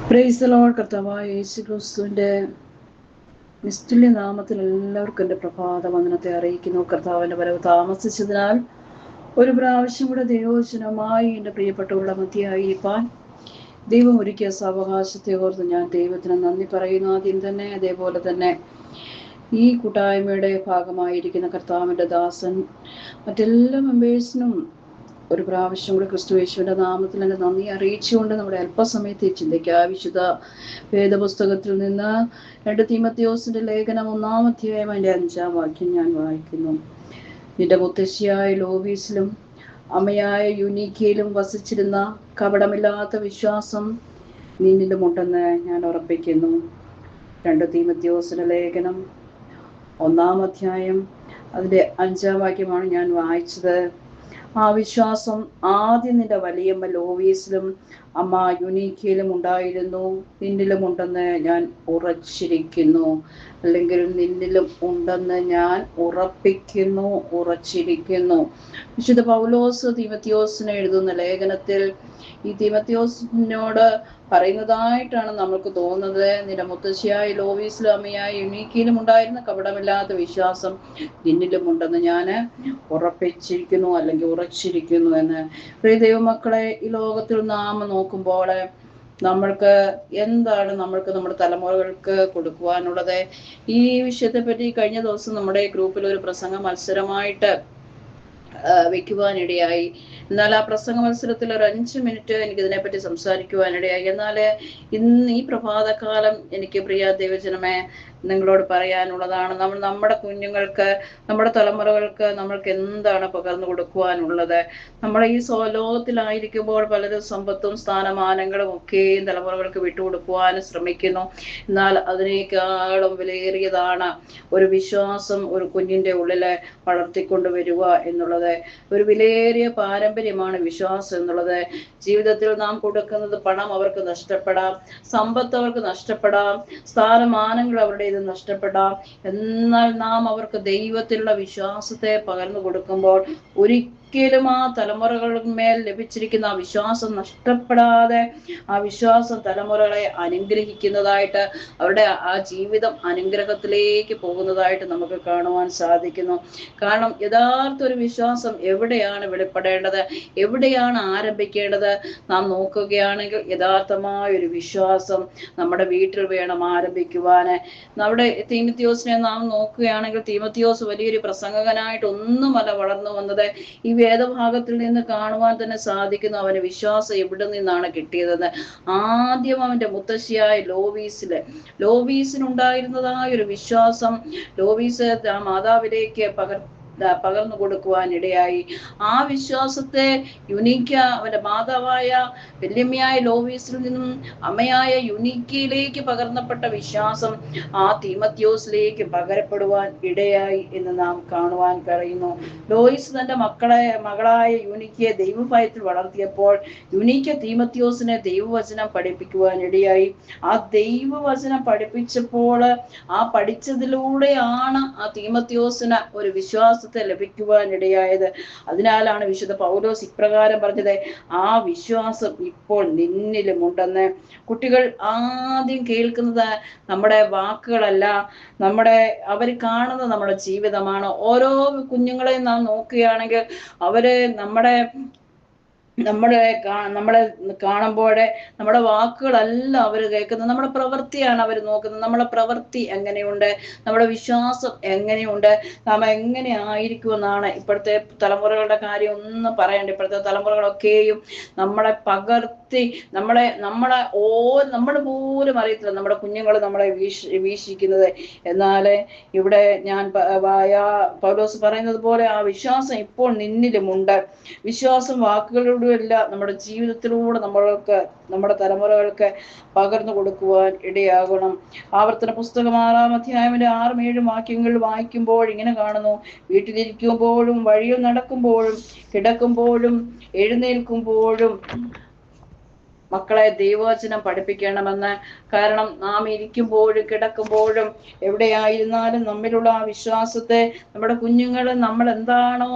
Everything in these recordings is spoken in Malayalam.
Praise the Lord. കർത്താവായ യേശു ക്രിസ്തുവിൻ്റെ നിസ്തുല്യ നാമത്തിൽ എല്ലാവർക്കും എൻ്റെ പ്രഭാത വന്ദനത്തെ അറിയിക്കുന്നു. കർത്താവിൻ്റെ വരവ് താമസിച്ചതിനാൽ ഒരു പ്രാവശ്യം കൂടെ ദൈവവചനമായി എൻ്റെ പ്രിയപ്പെട്ടവരുടെ മധ്യയായിരിക്കാൻ ദൈവം ഒരുക്കിയ സാവകാശത്തെ ഓർത്ത് ഞാൻ ദൈവത്തിന് നന്ദി പറയുന്നു. ആദ്യം തന്നെ അതേപോലെ തന്നെ ഈ കൂട്ടായ്മയുടെ ഭാഗമായിരിക്കുന്ന കർത്താവിൻ്റെ ദാസൻ മറ്റെല്ലാ മെമ്പേഴ്സിനും ഒരു പ്രാവശ്യം കൂടി ക്രിസ്തു യേശുവിൻ്റെ നാമത്തിൽ എൻ്റെ നന്ദി അറിയിച്ചുകൊണ്ട് നമ്മുടെ അല്പസമയത്തെ ചിന്തയ്ക്ക് വിശുദ്ധ വേദപുസ്തകത്തിൽ നിന്ന് 2 തീമോഥെയോസിന്റെ ലേഖനം 1-ാം അധ്യായം അതിൻ്റെ 5-ാം വാക്യം ഞാൻ വായിക്കുന്നു. നിന്റെ മുത്തശ്ശിയായ ലോവീസിലും അമ്മയായ യുനീക്കയിലും വസിച്ചിരുന്ന കപടമില്ലാത്ത വിശ്വാസം നിന്നിലുമുണ്ടെന്ന് ഞാൻ ഉറപ്പിക്കുന്നു. 2 തീമോഥെയോസിന്റെ ലേഖനം 1-ാം അധ്യായം അതിൻ്റെ 5-ാം വാക്യമാണ് ഞാൻ വായിച്ചത്. ആ വിശ്വാസം ആദ്യം നിന്റെ വലിയമ്മ ലോവീസിലും അമ്മ യുനീക്കയിലും ഉണ്ടായിരുന്നു, നിന്നിലുമുണ്ടെന്ന് ഞാൻ ഉറച്ചിരിക്കുന്നു. അല്ലെങ്കിൽ നിന്നിലും ഉണ്ടെന്ന് ഞാൻ ഉറപ്പിക്കുന്നു, ഉറച്ചിരിക്കുന്നു. വിശുദ്ധ പൗലോസ് തീമോഥെയോസിന് എഴുതുന്ന ലേഖനത്തിൽ ഈ തീമോഥെയോസിനോട് പറയുന്നതായിട്ടാണ് നമുക്ക് തോന്നുന്നത്. നിന്റെ മുത്തശ്ശിയായ ലോവീസിലും അമ്മയായ യുനീക്കയിലും ഉണ്ടായിരുന്ന കപടമില്ലാത്ത വിശ്വാസം നിന്നിലുമുണ്ടെന്ന് ഞാൻ ഉറപ്പിച്ചിരിക്കുന്നു, അല്ലെങ്കിൽ ഉറച്ചിരിക്കുന്നു എന്ന്. പ്രിയ ദൈവമക്കളെ, ഈ ലോകത്തിൽ നാം നോക്കുമ്പോൾ നമ്മൾക്ക് എന്താണ് നമ്മുടെ തലമുറകൾക്ക് കൊടുക്കുവാനുള്ളത്? ഈ വിഷയത്തെ പറ്റി കഴിഞ്ഞ ദിവസം നമ്മുടെ ഗ്രൂപ്പിൽ ഒരു പ്രസംഗ മത്സരമായിട്ട് വെക്കുവാനിടയായി. എന്നാൽ ആ പ്രസംഗ മത്സരത്തിൽ ഒരു 5 മിനിറ്റ് എനിക്കിതിനെപ്പറ്റി സംസാരിക്കുവാനിടയായി. എന്നാൽ ഇന്ന് ഈ പ്രഭാതകാലം എനിക്ക് പ്രിയ ദൈവജനമേ നിങ്ങളോട് പറയാനുള്ളതാണ്, നമ്മുടെ കുഞ്ഞുങ്ങൾക്ക്, നമ്മുടെ തലമുറകൾക്ക് നമ്മൾക്ക് എന്താണ് പകർന്നു കൊടുക്കുവാനുള്ളത്? നമ്മുടെ ഈ ലോകത്തിലായിരിക്കുമ്പോൾ പലരും സമ്പത്തും സ്ഥാനമാനങ്ങളും ഒക്കെയും തലമുറകൾക്ക് വിട്ടുകൊടുക്കുവാൻ ശ്രമിക്കുന്നു. എന്നാൽ അതിനേക്കാളും വിലയേറിയതാണ് ഒരു വിശ്വാസം ഒരു കുഞ്ഞിൻ്റെ ഉള്ളിൽ വളർത്തിക്കൊണ്ടുവരിക എന്നുള്ളത്. ഒരു വിലയേറിയ പാരമ്പര്യമാണ് വിശ്വാസം എന്നുള്ളത്. ജീവിതത്തിൽ നാം കൊടുക്കുന്നത് പണം അവർക്ക് നഷ്ടപ്പെടാം, സമ്പത്ത് അവർക്ക് നഷ്ടപ്പെടാം, സ്ഥാനമാനങ്ങൾ അവരുടെ ഇത് നഷ്ടപ്പെടാം. എന്നാൽ നാം അവർക്ക് ദൈവത്തിലുള്ള വിശ്വാസത്തെ പകർന്നു കൊടുക്കുമ്പോൾ ഒരിക്കലും ആ തലമുറകളിന്മേൽ ലഭിച്ചിരിക്കുന്ന ആ വിശ്വാസം നഷ്ടപ്പെടാതെ ആ വിശ്വാസം തലമുറകളെ അനുഗ്രഹിക്കുന്നതായിട്ട്, അവരുടെ ആ ജീവിതം അനുഗ്രഹത്തിലേക്ക് പോകുന്നതായിട്ട് നമുക്ക് കാണുവാൻ സാധിക്കുന്നു. കാരണം യഥാർത്ഥ ഒരു വിശ്വാസം എവിടെയാണ് വെളിപ്പെടേണ്ടത്, എവിടെയാണ് ആരംഭിക്കേണ്ടത്? നാം നോക്കുകയാണെങ്കിൽ യഥാർത്ഥമായ ഒരു വിശ്വാസം നമ്മുടെ വീട്ടിൽ വേണം ആരംഭിക്കുവാന്. നമ്മുടെ തീമോഥെയോസിനെ നാം നോക്കുകയാണെങ്കിൽ തീമോഥെയോസ് വലിയൊരു പ്രസംഗകനായിട്ട് ഒന്നുമല്ല വളർന്നു വന്നത്. ഈ വേദഭാഗത്തിൽ നിന്ന് കാണുവാൻ തന്നെ സാധിക്കുന്നു അവന് വിശ്വാസം എവിടെ നിന്നാണ് കിട്ടിയതെന്ന്. ആദ്യം അവന്റെ മുത്തശ്ശിയായ ലോവീസിനുണ്ടായിരുന്നതായ ഒരു വിശ്വാസം ലോവീസ് ആ മാതാവിലേക്ക് പകർന്നു കൊടുക്കുവാൻ ഇടയായി. ആ വിശ്വാസത്തെ യുനീക്ക അവന്റെ മാതാവായ വല്യമ്മയായ ലോവീസിൽ നിന്നും അമ്മയായ യുനീക്കയിലേക്ക് പകർന്നപ്പെട്ട വിശ്വാസം ആ തീമോഥെയോസിലേക്ക് പകരപ്പെടുവാൻ ഇടയായി എന്ന് നാം കാണുവാൻ കഴിയുന്നു. ലോയിസ് തന്റെ മകളായ യുനീക്കയെ ദൈവഭയത്തിൽ വളർത്തിയപ്പോൾ യുനീക്ക തീമോഥെയോസിനെ ദൈവവചനം പഠിപ്പിക്കുവാൻ ഇടയായി. ആ ദൈവവചനം പഠിപ്പിച്ചപ്പോൾ ആ പഠിച്ചതിലൂടെയാണ് ആ തീമോഥെയോസിന് ഒരു വിശ്വാസത്തെ ലഭിക്കുവാനിടയായത്. അതിനാലാണ് വിശുദ്ധ പൗലോസ് ഇപ്രകാരം പറഞ്ഞത്, ആ വിശ്വാസം ഇപ്പോൾ നിന്നിലുമുണ്ടെന്ന്. കുട്ടികൾ ആദ്യം കേൾക്കുന്നത് നമ്മുടെ വാക്കുകളല്ല, അവർ കാണുന്നത് നമ്മുടെ ജീവിതമാണ്. ഓരോ കുഞ്ഞുങ്ങളെയും നാം നോക്കുകയാണെങ്കിൽ അവര് നമ്മളെ കാണുമ്പോൾ നമ്മുടെ വാക്കുകളല്ല അവർ കേൾക്കുന്നത്, നമ്മുടെ പ്രവൃത്തിയാണ് അവർ നോക്കുന്നത്. നമ്മുടെ പ്രവൃത്തി എങ്ങനെയുണ്ട്, നമ്മുടെ വിശ്വാസം എങ്ങനെയുണ്ട്, നാം എങ്ങനെ ആയിരിക്കുമെന്നാണ്. ഇപ്പോഴത്തെ തലമുറകളുടെ കാര്യം ഒന്നും പറയണ്ട. ഇപ്പോഴത്തെ തലമുറകളൊക്കെയും നമ്മളെ പകർത്തി നമ്മൾ പോലും അറിയത്തില്ല നമ്മുടെ കുഞ്ഞുങ്ങൾ നമ്മളെ വീക്ഷിക്കുന്നത്. എന്നാൽ ഇവിടെ ഞാൻ പൗലോസ് പറയുന്നത് പോലെ ആ വിശ്വാസം ഇപ്പോൾ നിന്നിലുമുണ്ട്. വിശ്വാസം വാക്കുകളുടെ അല്ല, നമ്മുടെ ജീവിതത്തിലൂടെ നമ്മുടെ തലമുറകൾക്ക് പകർന്നു കൊടുക്കുവാൻ ഇടയാകണം. ആവർത്തന പുസ്തകം 6-ാം അധ്യായത്തിന്റെ 6-7 വാക്യങ്ങൾ വായിക്കുമ്പോൾ ഇങ്ങനെ കാണുന്നു: വീട്ടിലിരിക്കുമ്പോഴും വഴിയിൽ നടക്കുമ്പോഴും കിടക്കുമ്പോഴും എഴുന്നേൽക്കുമ്പോഴും മക്കളെ ദൈവവചനം പഠിപ്പിക്കണമെന്ന്. കാരണം നാം ഇരിക്കുമ്പോഴും കിടക്കുമ്പോഴും എവിടെയായിരുന്നാലും നമ്മിലുള്ള ആ വിശ്വാസത്തെ നമ്മുടെ കുഞ്ഞുങ്ങൾ നമ്മൾ എന്താണോ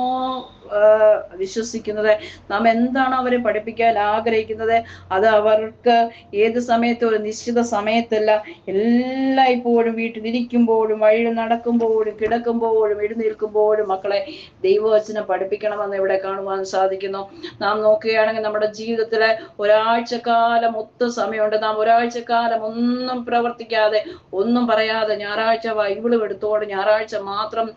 വിശ്വസിക്കുന്നത്. നാം എന്താണ് അവരെ പഠിപ്പിക്കാൻ ആഗ്രഹിക്കുന്നത് അത് അവർക്ക് ഏത് സമയത്തും ഒരു നിശ്ചിത സമയത്തല്ല, എല്ലായ്പ്പോഴും വീട്ടിലിരിക്കുമ്പോഴും വഴി നടക്കുമ്പോഴും കിടക്കുമ്പോഴും എഴുന്നേൽക്കുമ്പോഴും മക്കളെ ദൈവവചനം പഠിപ്പിക്കണമെന്ന് ഇവിടെ കാണുവാൻ സാധിക്കുന്നു. നാം നോക്കുകയാണെങ്കിൽ നമ്മുടെ ജീവിതത്തിലെ ഒരാഴ്ചക്കാലം സമയമുണ്ട്. നാം ഒരാഴ്ചക്കാലം ഒന്നും പ്രവർത്തിക്കാതെ ഒന്നും പറയാതെ ഞായറാഴ്ച ബൈബിള് എടുത്തോടെ ഞായറാഴ്ച മാത്രം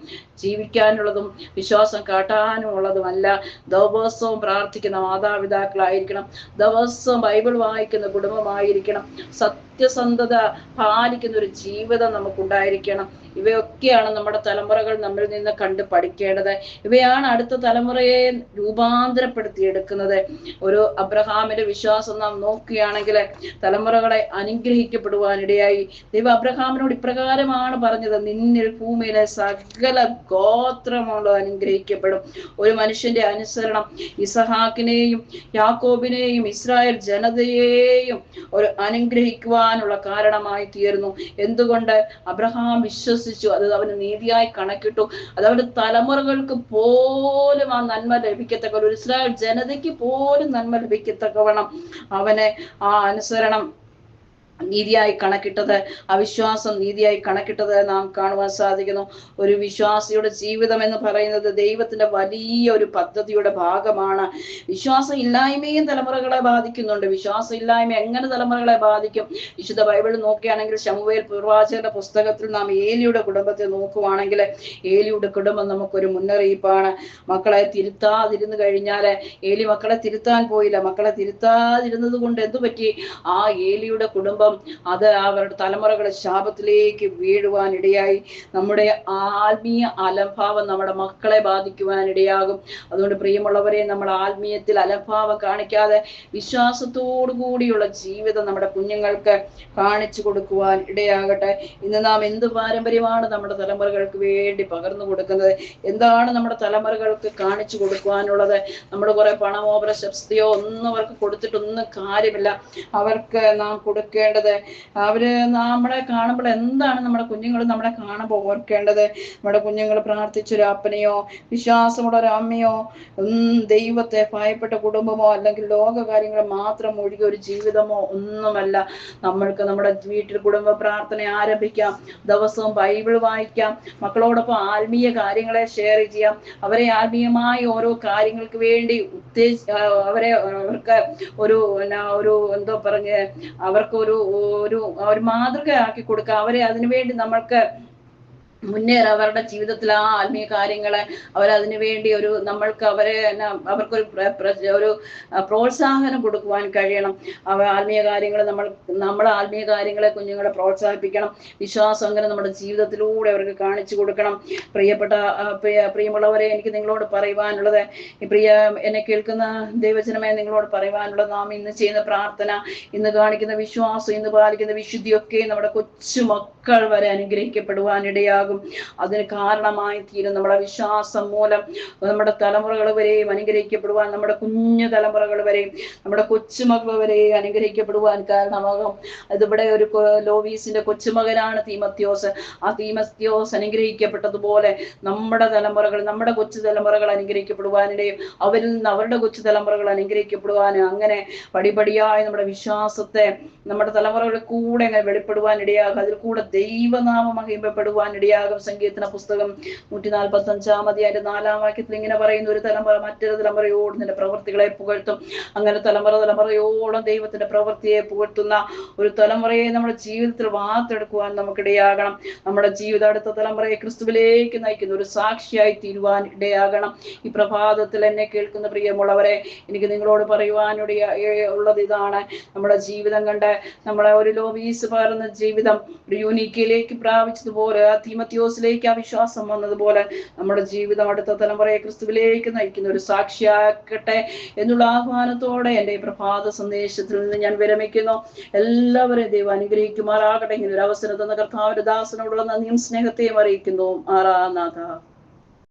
ജീവിക്കാനുള്ളതും വിശ്വാസം കാട്ടാനും ഉള്ളതുമല്ല. ദിവസവും പ്രാർത്ഥിക്കുന്ന മാതാപിതാക്കളായിരിക്കണം, ദിവസവും ബൈബിൾ വായിക്കുന്ന കുടുംബമായിരിക്കണം, സത്യസന്ധത പാലിക്കുന്ന ഒരു ജീവിതം നമുക്കുണ്ടായിരിക്കണം. ഇവയൊക്കെയാണ് നമ്മുടെ തലമുറകൾ നമ്മിൽ നിന്ന് കണ്ട് പഠിക്കേണ്ടത്. ഇവയാണ് അടുത്ത തലമുറയെ രൂപാന്തരപ്പെടുത്തിയെടുക്കുന്നത്. ഒരു അബ്രഹാമിന്റെ വിശ്വാസം നാം നോക്കുകയാണെങ്കിൽ തലമുറകളെ അനുഗ്രഹിക്കപ്പെടുവാനിടയായി. ദൈവം അബ്രഹാമിനോട് ഇപ്രകാരമാണ് പറഞ്ഞത്, നിന്നിൽ ഭൂമിയിലെ സകല ഗോത്രമുള്ള അനുഗ്രഹിക്കപ്പെടും. ഒരു മനുഷ്യന്റെ അനുസരണം ഇസഹാക്കിനെയും യാക്കോബിനെയും ഇസ്രായേൽ ജനതയെയും ഒരു അനുഗ്രഹിക്കുവാനുള്ള കാരണമായി തീർന്നു. എന്തുകൊണ്ട്? അബ്രഹാം വിശ്വസിച്ചു, അത് അവന് നീതിയായി കണക്കിട്ടു. അത് അവന്റെ തലമുറകൾക്ക് പോലും ആ നന്മ ലഭിക്കത്തക്ക, ഒരു ഇസ്രായേൽ ജനതയ്ക്ക് പോലും നന്മ ലഭിക്കത്തക്കവണ്ണം അവനെ ആ അനുസരണം നീതിയായി കണക്കിട്ടത്, അവിശ്വാസം നീതിയായി കണക്കിട്ടത് നാം കാണുവാൻ സാധിക്കുന്നു. ഒരു വിശ്വാസിയുടെ ജീവിതം എന്ന് പറയുന്നത് ദൈവത്തിന്റെ വലിയ ഒരു പദ്ധതിയുടെ ഭാഗമാണ്. വിശ്വാസം ഇല്ലായ്മയും തലമുറകളെ ബാധിക്കുന്നുണ്ട്. വിശ്വാസം ഇല്ലായ്മ എങ്ങനെ തലമുറകളെ ബാധിക്കും? വിശുദ്ധ ബൈബിൾ നോക്കുകയാണെങ്കിൽ ശമൂവേൽ പ്രവാചകന്റെ പുസ്തകത്തിൽ നാം ഏലിയുടെ കുടുംബത്തെ നോക്കുവാണെങ്കിൽ ഏലിയുടെ കുടുംബം നമുക്കൊരു മുന്നറിയിപ്പാണ്. മക്കളെ തിരുത്താതിരുന്നു കഴിഞ്ഞാല്, ഏലി മക്കളെ തിരുത്താൻ പോയില്ല, മക്കളെ തിരുത്താതിരുന്നത് കൊണ്ട് എന്തു പറ്റി? ആ ഏലിയുടെ കുടുംബം അത് അവരുടെ തലമുറകളെ ശാപത്തിലേക്ക് വീഴുവാനിടയായി. നമ്മുടെ ആത്മീയ അലംഭാവം നമ്മുടെ മക്കളെ ബാധിക്കുവാനിടയാകും. അതുകൊണ്ട് പ്രിയമുള്ളവരെ, നമ്മൾ ആത്മീയത്തിൽ അലംഭാവം കാണിക്കാതെ വിശ്വാസത്തോടു കൂടിയുള്ള ജീവിതം നമ്മുടെ കുഞ്ഞുങ്ങൾക്ക് കാണിച്ചു കൊടുക്കുവാൻ ഇടയാകട്ടെ. ഇന്ന് നാം എന്ത് പാരമ്പര്യമാണ് നമ്മുടെ തലമുറകൾക്ക് വേണ്ടി പകർന്നു കൊടുക്കുന്നത്? എന്താണ് നമ്മുടെ തലമുറകൾക്ക് കാണിച്ചു കൊടുക്കുവാനുള്ളത്? നമ്മൾ കുറെ പണമോ പ്രശസ്തിയോ ഒന്നും അവർക്ക് കൊടുത്തിട്ടൊന്നും കാര്യമില്ല. അവർക്ക് നാം കൊടുക്കേണ്ടത്, അവര് നമ്മളെ കാണുമ്പോൾ എന്താണ് നമ്മുടെ കുഞ്ഞുങ്ങൾ നമ്മളെ കാണുമ്പോൾ ഓർക്കേണ്ടത്? നമ്മുടെ കുഞ്ഞുങ്ങൾ പ്രാർത്ഥിച്ചൊരു അപ്പനെയോ വിശ്വാസമുള്ള ഒരു അമ്മയോ ദൈവത്തെ ഭയപ്പെട്ട കുടുംബമോ അല്ലെങ്കിൽ ലോക കാര്യങ്ങൾ മാത്രം ഒഴുകിയ ഒരു ജീവിതമോ ഒന്നുമല്ല. നമ്മൾക്ക് നമ്മുടെ വീട്ടിൽ കുടുംബ പ്രാർത്ഥന ആരംഭിക്കാം, ദിവസവും ബൈബിൾ വായിക്കാം, മക്കളോടൊപ്പം ആത്മീയ കാര്യങ്ങളെ ഷെയർ ചെയ്യാം, അവരെ ആത്മീയമായ ഓരോ കാര്യങ്ങൾക്ക് വേണ്ടി അവർക്ക് ഒരു എന്തോ പറഞ്ഞ് അവർക്ക് ഒരു മാതൃകയാക്കി കൊടുക്കുക. അവരെ അതിനുവേണ്ടി നമ്മൾക്ക് മുന്നേറാം. അവരുടെ ജീവിതത്തിൽ ആ ആത്മീയ കാര്യങ്ങളെ അവരതിനു വേണ്ടി നമ്മൾക്ക് അവർക്കൊരു പ്രോത്സാഹനം കൊടുക്കുവാൻ കഴിയണം. ആത്മീയ കാര്യങ്ങൾ നമ്മൾ ആത്മീയ കാര്യങ്ങളെ കുഞ്ഞുങ്ങളെ പ്രോത്സാഹിപ്പിക്കണം. വിശ്വാസം അങ്ങനെ നമ്മുടെ ജീവിതത്തിലൂടെ അവർക്ക് കാണിച്ചു കൊടുക്കണം. പ്രിയമുള്ളവരെ, എനിക്ക് നിങ്ങളോട് പറയുവാനുള്ളത്, എന്നെ കേൾക്കുന്ന ദൈവജനമേ, നിങ്ങളോട് പറയുവാനുള്ളത്, നാം ഇന്ന് ചെയ്യുന്ന പ്രാർത്ഥന, ഇന്ന് കാണിക്കുന്ന വിശ്വാസം, ഇന്ന് പാലിക്കുന്ന വിശുദ്ധിയൊക്കെ നമ്മുടെ കൊച്ചു മക്കൾ വരെ അനുഗ്രഹിക്കപ്പെടുവാനിടയാകും. അതിന് കാരണമായി തീരും. നമ്മുടെ വിശ്വാസം മൂലം നമ്മുടെ തലമുറകൾ വരെയും അനുഗ്രഹിക്കപ്പെടുവാൻ, നമ്മുടെ കുഞ്ഞു തലമുറകൾ വരെയും നമ്മുടെ കൊച്ചുമക്കൾ വരെയും അനുഗ്രഹിക്കപ്പെടുവാൻ കാരണമാകും. അതിവിടെ ഒരു ലോവീസിന്റെ കൊച്ചുമകനാണ് തീമത്യോസ്. ആ തീമത്യോസ് അനുഗ്രഹിക്കപ്പെട്ടതുപോലെ നമ്മുടെ തലമുറകൾ, നമ്മുടെ കൊച്ചു തലമുറകൾ അനുഗ്രഹിക്കപ്പെടുവാനിടയും അവരിൽ നിന്ന് അവരുടെ കൊച്ചു തലമുറകൾ അനുഗ്രഹിക്കപ്പെടുവാനും, അങ്ങനെ പടിപടിയായി നമ്മുടെ വിശ്വാസത്തെ നമ്മുടെ തലമുറകളിൽ കൂടെ അങ്ങനെ വെളിപ്പെടുവാനിടയാകും. അതിൽ കൂടെ ദൈവനാമം മഹിമപ്പെടുവാനിടയാകും. സങ്കീർത്തന പുസ്തകം 145-ാം അധ്യായത്തിന്റെ 4-ാം വാക്യത്തിൽ ഇങ്ങനെ പറയുന്നു, ഒരു തലമുറ മറ്റൊരു തലമുറയോട് നിന്റെ പ്രവൃത്തികളെ പുകഴ്ത്തും. അങ്ങനെ തലമുറയോളം ദൈവത്തിന്റെ പ്രവൃത്തിയെ പുകഴ്ത്തുന്ന ഒരു തലമുറയെ നമ്മുടെ ജീവിതത്തിൽ വാർത്തെടുക്കുവാൻ നമുക്കിടയാകണം. നമ്മുടെ ജീവിതം അടുത്ത തലമുറയെ ക്രിസ്തുവിലേക്ക് നയിക്കുന്ന ഒരു സാക്ഷിയായി തീരുവാൻ ഇടയാകണം. ഈ പ്രഭാതത്തിൽ എന്നെ കേൾക്കുന്ന പ്രിയമുള്ളവരെ, എനിക്ക് നിങ്ങളോട് പറയുവാനുള്ളത് ഇതാണ്. നമ്മുടെ ജീവിതം കണ്ട് നമ്മളെ ഒരു ലോവീസ് പകർന്ന ജീവിതം ഒരു യൂനിക്കിലേക്ക് പ്രാപിച്ചതുപോലെ, തീമത്യോസിലേക്ക് ആ വിശ്വാസം വന്നതുപോലെ നമ്മുടെ ജീവിതം അടുത്ത തലമുറയെ ക്രിസ്തുവിലേക്ക് നയിക്കുന്ന ഒരു സാക്ഷിയാക്കട്ടെ എന്നുള്ള ആഹ്വാനത്തോടെ എൻ്റെ പ്രഭാത സന്ദേശത്തിൽ നിന്ന് ഞാൻ വിരമിക്കുന്നു. എല്ലാവരെയും ദൈവം അനുഗ്രഹിക്കുമാറാകട്ടെ. ഇങ്ങനെ ഒരു അവസരം തന്ന കർത്താവിന്റെ ദാസനോടുള്ള നന്ദിയും സ്നേഹത്തെയും അറിയിക്കുന്നു. ആരാധന.